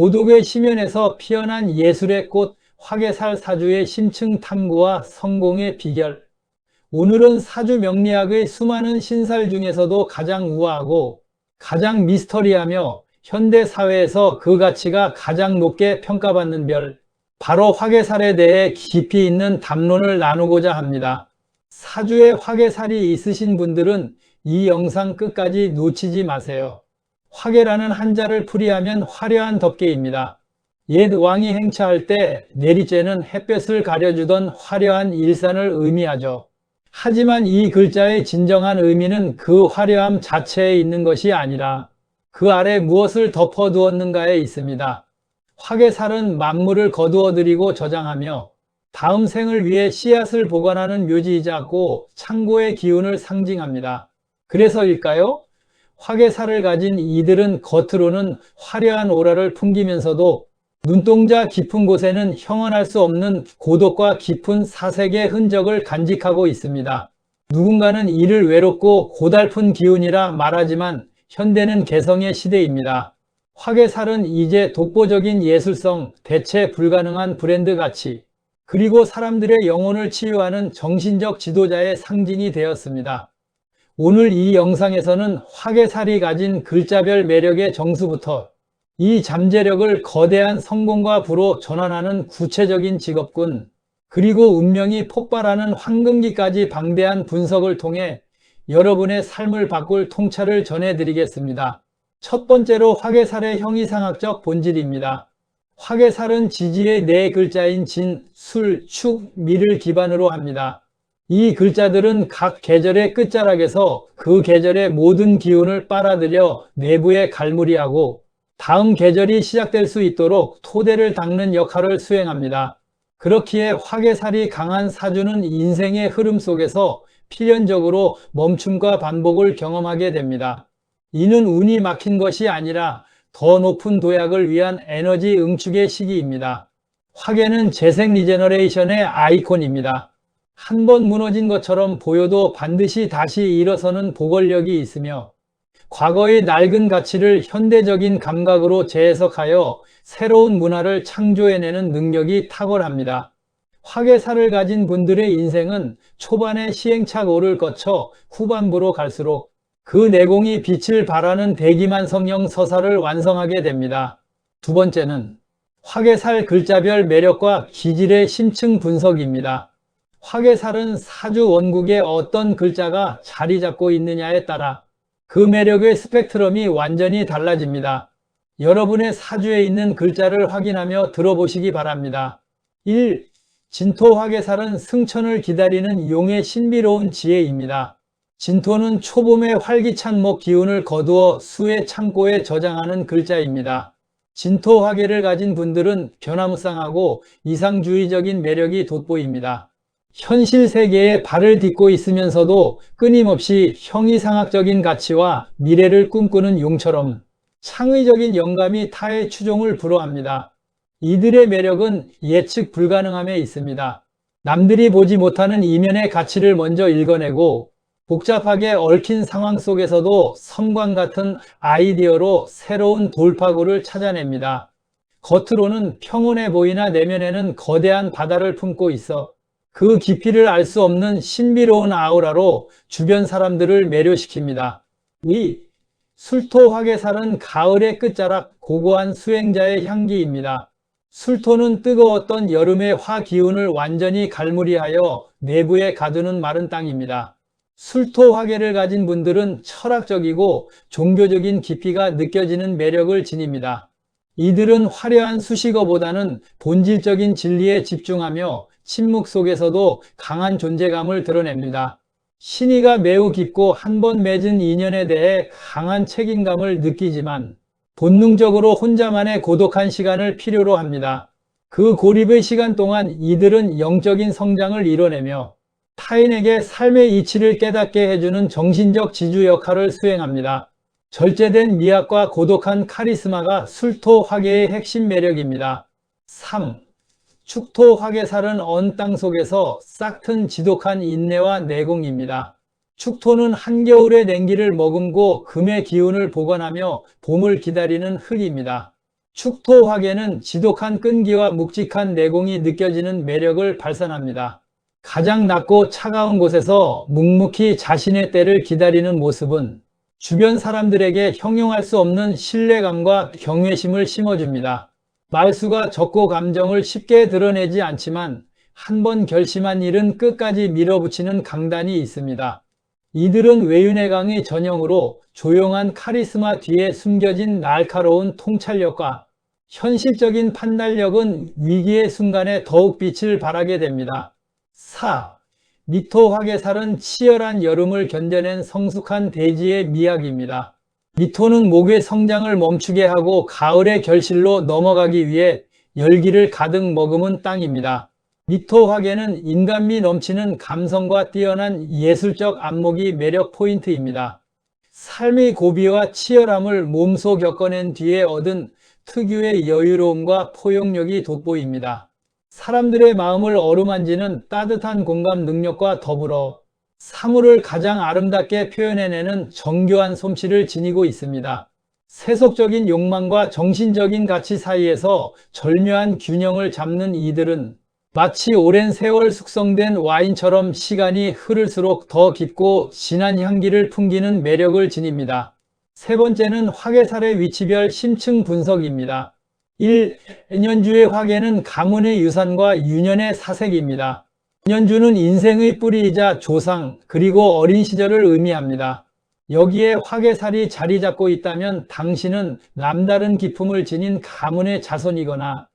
고독의 심연에서 피어난 예술의 꽃 화개살 사주의 심층 탐구와 성공의 비결. 오늘은 사주 명리학의 수많은 신살 중에서도 가장 우아하고 가장 미스터리하며 현대 사회에서 그 가치가 가장 높게 평가받는 별, 바로 화개살에 대해 깊이 있는 담론을 나누고자 합니다. 사주에 화개살이 있으신 분들은 이 영상 끝까지 놓치지 마세요. 화개라는 한자를 풀이하면 화려한 덮개입니다. 옛 왕이 행차할 때 내리쬐는 햇볕을 가려주던 화려한 일산을 의미하죠. 하지만 이 글자의 진정한 의미는 그 화려함 자체에 있는 것이 아니라 그 아래 무엇을 덮어두었는가에 있습니다. 화개살은 만물을 거두어들이고 저장하며 다음 생을 위해 씨앗을 보관하는 묘지이자고 창고의 기운을 상징합니다. 그래서일까요? 화개살을 가진 이들은 겉으로는 화려한 오라를 풍기면서도 눈동자 깊은 곳에는 형언할 수 없는 고독과 깊은 사색의 흔적을 간직하고 있습니다. 누군가는 이를 외롭고 고달픈 기운이라 말하지만 현대는 개성의 시대입니다. 화개살은 이제 독보적인 예술성, 대체 불가능한 브랜드 가치, 그리고 사람들의 영혼을 치유하는 정신적 지도자의 상징이 되었습니다. 오늘 이 영상에서는 화개살이 가진 글자별 매력의 정수부터 이 잠재력을 거대한 성공과 부로 전환하는 구체적인 직업군, 그리고 운명이 폭발하는 황금기까지 방대한 분석을 통해 여러분의 삶을 바꿀 통찰을 전해드리겠습니다. 첫 번째로 화개살의 형이상학적 본질입니다. 화개살은 지지의 네 글자인 진, 술, 축, 미를 기반으로 합니다. 이 글자들은 각 계절의 끝자락에서 그 계절의 모든 기운을 빨아들여 내부에 갈무리하고 다음 계절이 시작될 수 있도록 토대를 닦는 역할을 수행합니다. 그렇기에 화개살이 강한 사주는 인생의 흐름 속에서 필연적으로 멈춤과 반복을 경험하게 됩니다. 이는 운이 막힌 것이 아니라 더 높은 도약을 위한 에너지 응축의 시기입니다. 화개는 재생 리제너레이션의 아이콘입니다. 한 번 무너진 것처럼 보여도 반드시 다시 일어서는 보궐력이 있으며 과거의 낡은 가치를 현대적인 감각으로 재해석하여 새로운 문화를 창조해내는 능력이 탁월합니다. 화개살을 가진 분들의 인생은 초반에 시행착오를 거쳐 후반부로 갈수록 그 내공이 빛을 발하는 대기만 성형 서사를 완성하게 됩니다. 두 번째는 화개살 글자별 매력과 기질의 심층 분석입니다. 화개살은 사주 원국에 어떤 글자가 자리 잡고 있느냐에 따라 그 매력의 스펙트럼이 완전히 달라집니다. 여러분의 사주에 있는 글자를 확인하며 들어보시기 바랍니다. 1. 진토 화개살은 승천을 기다리는 용의 신비로운 지혜입니다. 진토는 초봄의 활기찬 목 기운을 거두어 수의 창고에 저장하는 글자입니다. 진토 화개를 가진 분들은 변화무쌍하고 이상주의적인 매력이 돋보입니다. 현실 세계에 발을 딛고 있으면서도 끊임없이 형이상학적인 가치와 미래를 꿈꾸는 용처럼 창의적인 영감이 타의 추종을 불허합니다. 이들의 매력은 예측 불가능함에 있습니다. 남들이 보지 못하는 이면의 가치를 먼저 읽어내고 복잡하게 얽힌 상황 속에서도 섬광 같은 아이디어로 새로운 돌파구를 찾아냅니다. 겉으로는 평온해 보이나 내면에는 거대한 바다를 품고 있어 그 깊이를 알 수 없는 신비로운 아우라로 주변 사람들을 매료시킵니다. 2. 술토 화개살은 가을의 끝자락 고고한 수행자의 향기입니다. 술토는 뜨거웠던 여름의 화 기운을 완전히 갈무리하여 내부에 가두는 마른 땅입니다. 술토 화개를 가진 분들은 철학적이고 종교적인 깊이가 느껴지는 매력을 지닙니다. 이들은 화려한 수식어보다는 본질적인 진리에 집중하며 침묵 속에서도 강한 존재감을 드러냅니다. 신의가 매우 깊고 한 번 맺은 인연에 대해 강한 책임감을 느끼지만 본능적으로 혼자만의 고독한 시간을 필요로 합니다. 그 고립의 시간 동안 이들은 영적인 성장을 이뤄내며 타인에게 삶의 이치를 깨닫게 해주는 정신적 지주 역할을 수행합니다. 절제된 미학과 고독한 카리스마가 술토 화개의 핵심 매력입니다. 3. 축토 화개살은 언 땅 속에서 싹튼 지독한 인내와 내공입니다. 축토는 한겨울의 냉기를 머금고 금의 기운을 보관하며 봄을 기다리는 흙입니다. 축토 화계는 지독한 끈기와 묵직한 내공이 느껴지는 매력을 발산합니다. 가장 낮고 차가운 곳에서 묵묵히 자신의 때를 기다리는 모습은 주변 사람들에게 형용할 수 없는 신뢰감과 경외심을 심어줍니다. 말수가 적고 감정을 쉽게 드러내지 않지만 한 번 결심한 일은 끝까지 밀어붙이는 강단이 있습니다. 이들은 외윤의 강의 전형으로 조용한 카리스마 뒤에 숨겨진 날카로운 통찰력과 현실적인 판단력은 위기의 순간에 더욱 빛을 발하게 됩니다. 4. 미토 화개살은 치열한 여름을 견뎌낸 성숙한 대지의 미학입니다. 미토는 목의 성장을 멈추게 하고 가을의 결실로 넘어가기 위해 열기를 가득 머금은 땅입니다. 미토 화개는 인간미 넘치는 감성과 뛰어난 예술적 안목이 매력 포인트입니다. 삶의 고비와 치열함을 몸소 겪어낸 뒤에 얻은 특유의 여유로움과 포용력이 돋보입니다. 사람들의 마음을 어루만지는 따뜻한 공감 능력과 더불어 사물을 가장 아름답게 표현해내는 정교한 솜씨를 지니고 있습니다. 세속적인 욕망과 정신적인 가치 사이에서 절묘한 균형을 잡는 이들은 마치 오랜 세월 숙성된 와인처럼 시간이 흐를수록 더 깊고 진한 향기를 풍기는 매력을 지닙니다. 세 번째는 화개살의 위치별 심층 분석입니다. 1. 연주의 화개는 가문의 유산과 유년의 사색입니다. 연주는 인생의 뿌리이자 조상 그리고 어린 시절을 의미합니다. 여기에 화개살이 자리 잡고 있다면 당신은 남다른 기품을 지닌 가문의 자손이거나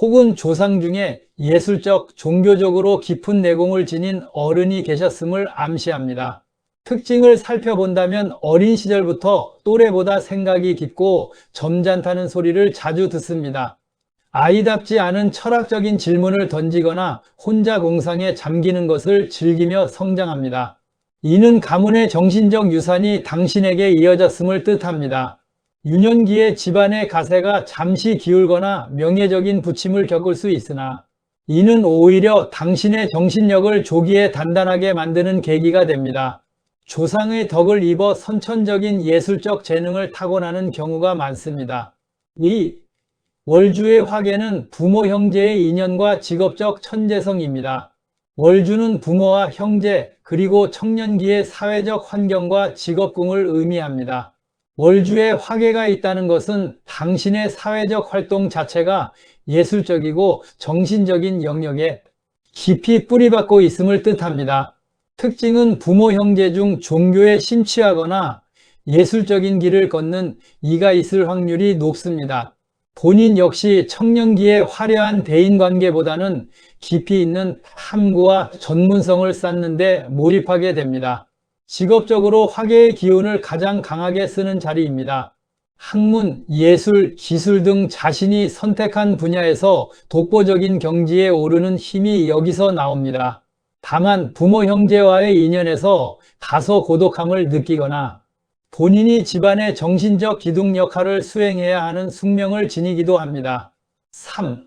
혹은 조상 중에 예술적, 종교적으로 깊은 내공을 지닌 어른이 계셨음을 암시합니다. 특징을 살펴본다면 어린 시절부터 또래보다 생각이 깊고 점잖다는 소리를 자주 듣습니다. 아이답지 않은 철학적인 질문을 던지거나 혼자 공상에 잠기는 것을 즐기며 성장합니다. 이는 가문의 정신적 유산이 당신에게 이어졌음을 뜻합니다. 유년기에 집안의 가세가 잠시 기울거나 명예적인 부침을 겪을 수 있으나 이는 오히려 당신의 정신력을 조기에 단단하게 만드는 계기가 됩니다. 조상의 덕을 입어 선천적인 예술적 재능을 타고나는 경우가 많습니다. 2. 월주의 화개는 부모 형제의 인연과 직업적 천재성입니다. 월주는 부모와 형제 그리고 청년기의 사회적 환경과 직업궁을 의미합니다. 월주에 화개가 있다는 것은 당신의 사회적 활동 자체가 예술적이고 정신적인 영역에 깊이 뿌리박고 있음을 뜻합니다. 특징은 부모 형제 중 종교에 심취하거나 예술적인 길을 걷는 이가 있을 확률이 높습니다. 본인 역시 청년기의 화려한 대인관계보다는 깊이 있는 탐구와 전문성을 쌓는 데 몰입하게 됩니다. 직업적으로 화개의 기운을 가장 강하게 쓰는 자리입니다. 학문, 예술, 기술 등 자신이 선택한 분야에서 독보적인 경지에 오르는 힘이 여기서 나옵니다. 다만 부모 형제와의 인연에서 다소 고독함을 느끼거나 본인이 집안의 정신적 기둥 역할을 수행해야 하는 숙명을 지니기도 합니다. 3.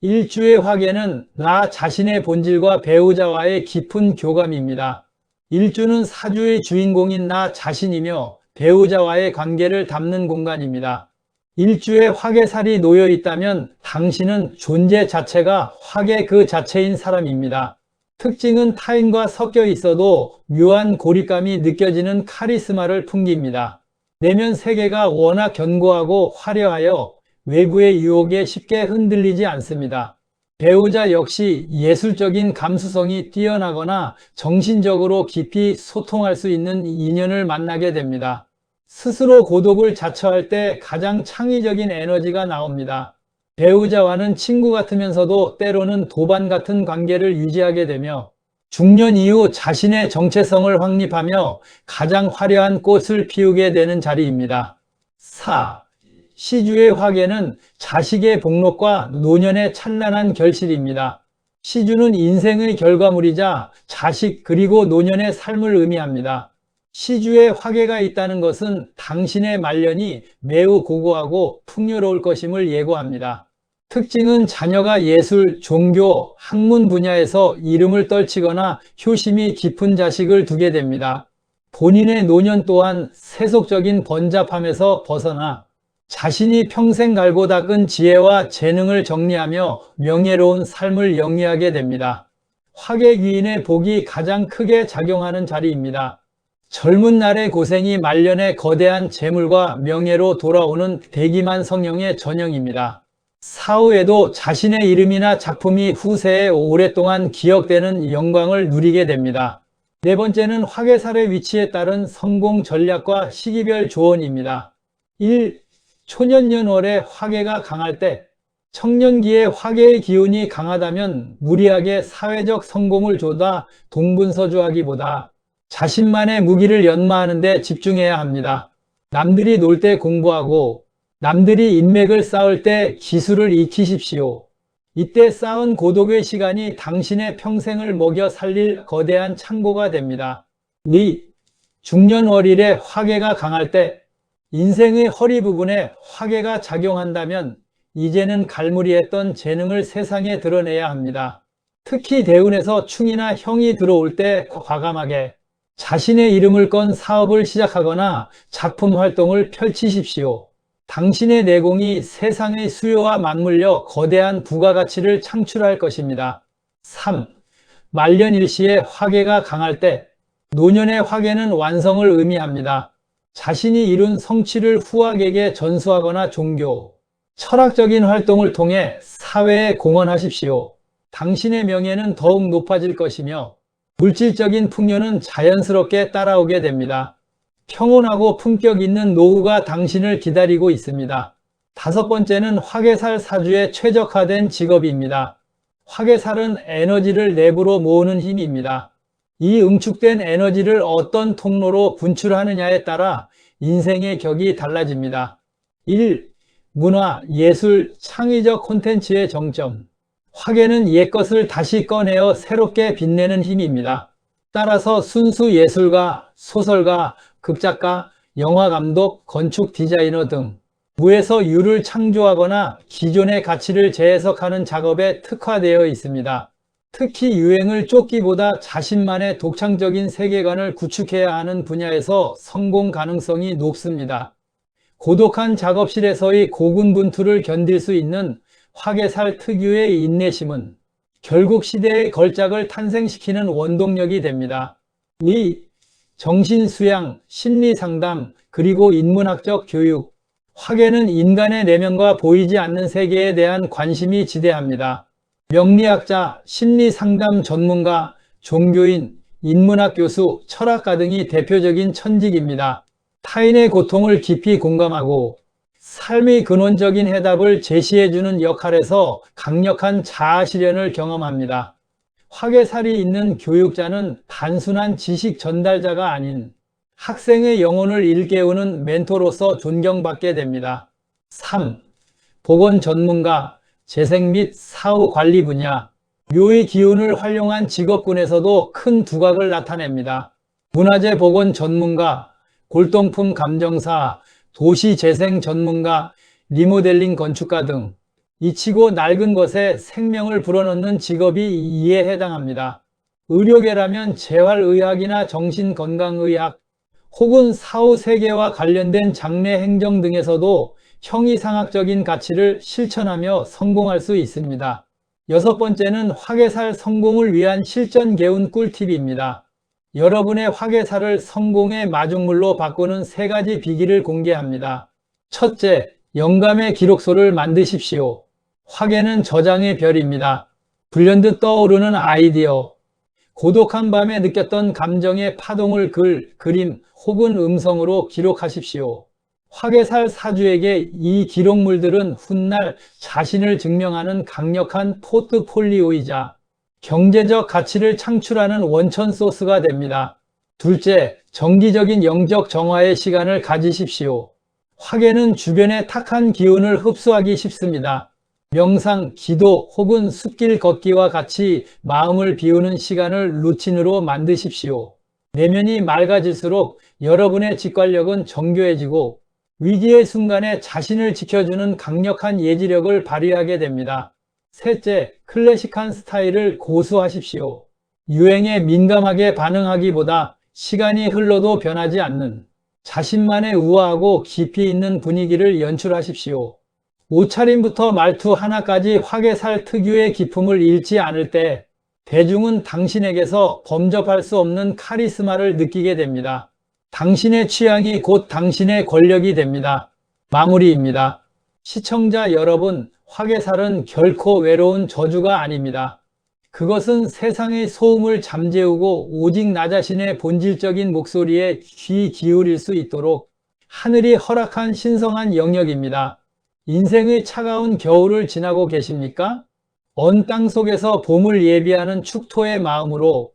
일주의 화개는 나 자신의 본질과 배우자와의 깊은 교감입니다. 일주는 사주의 주인공인 나 자신이며 배우자와의 관계를 담는 공간입니다. 일주에 화개살이 놓여 있다면 당신은 존재 자체가 화개 그 자체인 사람입니다. 특징은 타인과 섞여 있어도 묘한 고립감이 느껴지는 카리스마를 풍깁니다. 내면 세계가 워낙 견고하고 화려하여 외부의 유혹에 쉽게 흔들리지 않습니다. 배우자 역시 예술적인 감수성이 뛰어나거나 정신적으로 깊이 소통할 수 있는 인연을 만나게 됩니다. 스스로 고독을 자처할 때 가장 창의적인 에너지가 나옵니다. 배우자와는 친구 같으면서도 때로는 도반 같은 관계를 유지하게 되며 중년 이후 자신의 정체성을 확립하며 가장 화려한 꽃을 피우게 되는 자리입니다. 4. 시주의 화개는 자식의 복록과 노년의 찬란한 결실입니다. 시주는 인생의 결과물이자 자식 그리고 노년의 삶을 의미합니다. 시주에 화개가 있다는 것은 당신의 말년이 매우 고고하고 풍요로울 것임을 예고합니다. 특징은 자녀가 예술, 종교, 학문 분야에서 이름을 떨치거나 효심이 깊은 자식을 두게 됩니다. 본인의 노년 또한 세속적인 번잡함에서 벗어나 자신이 평생 갈고 닦은 지혜와 재능을 정리하며 명예로운 삶을 영위하게 됩니다. 화계귀인의 복이 가장 크게 작용하는 자리입니다. 젊은 날의 고생이 말년에 거대한 재물과 명예로 돌아오는 대기만 성령의 전형입니다. 사후에도 자신의 이름이나 작품이 후세에 오랫동안 기억되는 영광을 누리게 됩니다. 네 번째는 화계살의 위치에 따른 성공 전략과 시기별 조언입니다. 1. 초년년월에 화계가 강할 때, 청년기에 화계의 기운이 강하다면 무리하게 사회적 성공을 좇아 동분서주하기보다 자신만의 무기를 연마하는 데 집중해야 합니다. 남들이 놀 때 공부하고 남들이 인맥을 쌓을 때 기술을 익히십시오. 이때 쌓은 고독의 시간이 당신의 평생을 먹여 살릴 거대한 창고가 됩니다. 2. 중년월일에 화계가 강할 때, 인생의 허리 부분에 화계가 작용한다면 이제는 갈무리했던 재능을 세상에 드러내야 합니다. 특히 대운에서 충이나 형이 들어올 때 과감하게 자신의 이름을 건 사업을 시작하거나 작품 활동을 펼치십시오. 당신의 내공이 세상의 수요와 맞물려 거대한 부가가치를 창출할 것입니다. 3. 말년일시에 화계가 강할 때, 노년의 화계는 완성을 의미합니다. 자신이 이룬 성취를 후학에게 전수하거나 종교, 철학적인 활동을 통해 사회에 공헌하십시오. 당신의 명예는 더욱 높아질 것이며 물질적인 풍요는 자연스럽게 따라오게 됩니다. 평온하고 품격 있는 노후가 당신을 기다리고 있습니다. 다섯 번째는 화계살 사주에 최적화된 직업입니다. 화계살은 에너지를 내부로 모으는 힘입니다. 이 응축된 에너지를 어떤 통로로 분출하느냐에 따라 인생의 격이 달라집니다. 1. 문화, 예술, 창의적 콘텐츠의 정점. 화계는 옛것을 다시 꺼내어 새롭게 빛내는 힘입니다. 따라서 순수 예술가, 소설가, 극작가, 영화감독, 건축 디자이너 등 무에서 유를 창조하거나 기존의 가치를 재해석하는 작업에 특화되어 있습니다. 특히 유행을 쫓기보다 자신만의 독창적인 세계관을 구축해야 하는 분야에서 성공 가능성이 높습니다. 고독한 작업실에서의 고군분투를 견딜 수 있는 화계살 특유의 인내심은 결국 시대의 걸작을 탄생시키는 원동력이 됩니다. 2. 정신수양, 심리상담, 그리고 인문학적 교육. 화계는 인간의 내면과 보이지 않는 세계에 대한 관심이 지대합니다. 명리학자, 심리상담 전문가, 종교인, 인문학 교수, 철학가 등이 대표적인 천직입니다. 타인의 고통을 깊이 공감하고 삶의 근원적인 해답을 제시해주는 역할에서 강력한 자아 실현을 경험합니다. 화계살이 있는 교육자는 단순한 지식 전달자가 아닌 학생의 영혼을 일깨우는 멘토로서 존경받게 됩니다. 3. 보건 전문가, 재생 및 사후 관리 분야. 묘의 기운을 활용한 직업군에서도 큰 두각을 나타냅니다. 문화재 보건 전문가, 골동품 감정사, 도시 재생 전문가, 리모델링 건축가 등 잊히고 낡은 것에 생명을 불어넣는 직업이 이에 해당합니다. 의료계라면 재활의학이나 정신건강의학 혹은 사후세계와 관련된 장례 행정 등에서도 형이상학적인 가치를 실천하며 성공할 수 있습니다. 여섯 번째는 화계살 성공을 위한 실전 개운 꿀팁입니다. 여러분의 화계살을 성공의 마중물로 바꾸는 세 가지 비기를 공개합니다. 첫째, 영감의 기록소를 만드십시오. 화계는 저장의 별입니다. 불현듯 떠오르는 아이디어, 고독한 밤에 느꼈던 감정의 파동을 글, 그림 혹은 음성으로 기록하십시오. 화계살 사주에게 이 기록물들은 훗날 자신을 증명하는 강력한 포트폴리오이자 경제적 가치를 창출하는 원천 소스가 됩니다. 둘째, 정기적인 영적 정화의 시간을 가지십시오. 화계는 주변의 탁한 기운을 흡수하기 쉽습니다. 명상, 기도 혹은 숲길 걷기와 같이 마음을 비우는 시간을 루틴으로 만드십시오. 내면이 맑아질수록 여러분의 직관력은 정교해지고 위기의 순간에 자신을 지켜주는 강력한 예지력을 발휘하게 됩니다. 셋째, 클래식한 스타일을 고수하십시오. 유행에 민감하게 반응하기보다 시간이 흘러도 변하지 않는 자신만의 우아하고 깊이 있는 분위기를 연출하십시오. 옷차림부터 말투 하나까지 화개살 특유의 기품을 잃지 않을 때 대중은 당신에게서 범접할 수 없는 카리스마를 느끼게 됩니다. 당신의 취향이 곧 당신의 권력이 됩니다. 마무리입니다. 시청자 여러분, 화개살은 결코 외로운 저주가 아닙니다. 그것은 세상의 소음을 잠재우고 오직 나 자신의 본질적인 목소리에 귀 기울일 수 있도록 하늘이 허락한 신성한 영역입니다. 인생의 차가운 겨울을 지나고 계십니까? 언 땅 속에서 봄을 예비하는 축토의 마음으로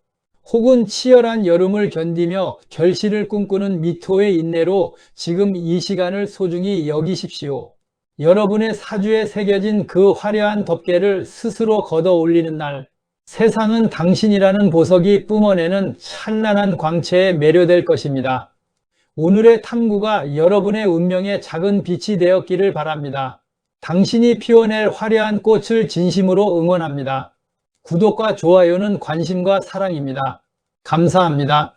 혹은 치열한 여름을 견디며 결실을 꿈꾸는 미토의 인내로 지금 이 시간을 소중히 여기십시오. 여러분의 사주에 새겨진 그 화려한 덮개를 스스로 걷어 올리는 날, 세상은 당신이라는 보석이 뿜어내는 찬란한 광채에 매료될 것입니다. 오늘의 탐구가 여러분의 운명의 작은 빛이 되었기를 바랍니다. 당신이 피워낼 화려한 꽃을 진심으로 응원합니다. 구독과 좋아요는 관심과 사랑입니다. 감사합니다.